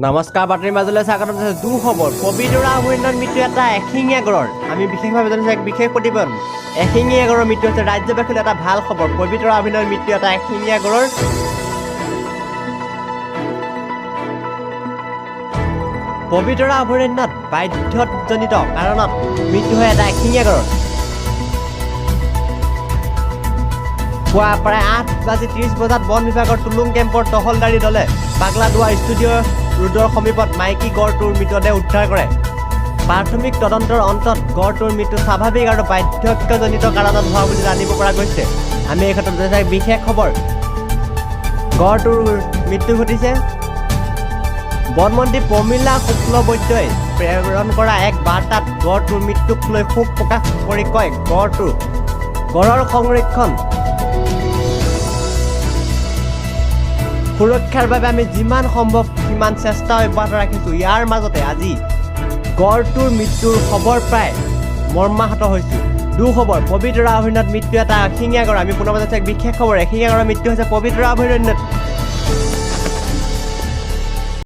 নমস্কাৰ বাতৰিৰ মাজলৈ স্বাগতম জনাইছোঁ। দুখবৰ পবিতৰা অভয়াৰণ্যত মৃত্যু এটা এশিঙীয়া গঁড়ৰ। আমি বিশেষভাৱে জানিছোঁ এক বিশেষ প্ৰতিবেদন। এশিঙীয়া গঁড়ৰ মৃত্যু হৈছে ৰাজ্যবাসীলৈ এটা ভাল খবৰ। পবিতৰা অভয়াৰণ্যত মৃত্যু এটা এশিঙীয়া গঁড়ৰ। পবিতৰা অভয়াৰণ্যত বাধ্যজনিত কাৰণত মৃত্যু হয় এটা এশিঙীয়া গঁড়ৰ। পুৱা প্ৰায় 8:30 বজাত বন বিভাগৰ টুলুং কেম্পৰ তহলদাৰী দলে পাগলাদুৱা ষ্টুডিঅ' ৰোডৰ সমীপত মাইকী গঁড়টোৰ মৃতদেহ উদ্ধাৰ কৰে। প্ৰাথমিক তদন্তৰ অন্তত গঁড়টোৰ মৃত্যু স্বাভাৱিক আৰু বাৰ্ধক্যজনিত কাৰণত হোৱা বুলি জানিব পৰা গৈছে। আমি এই ক্ষেত্ৰত জানিছোঁ বিশেষ খবৰ। গঁড়টোৰ মৃত্যু ঘটিছে। বনমন্ত্ৰী প্ৰমীলা শুক্লবৈদ্যই প্ৰেৰণ কৰা এক বাৰ্তাত গঁড়টোৰ মৃত্যুক লৈ শোক প্ৰকাশ কৰি কয়, গঁড়ৰ সংৰক্ষণ সুৰক্ষাৰ বাবে আমি যিমান সম্ভৱ সিমান চেষ্টা অব্যাহত ৰাখিছোঁ। ইয়াৰ মাজতে আজি গঁড়টোৰ মৃত্যুৰ খবৰ প্ৰায় মৰ্মাহত হৈছোঁ। দুখবৰ পবিতৰা অভয়াৰণ্যত মৃত্যু এটা এশিঙীয়া গঁড়। আমি পুনৰ জানিছোঁ এক বিশেষ খবৰ। এশিঙীয়া গঁড়ৰ মৃত্যু হৈছে পবিতৰা অভয়াৰণ্যত।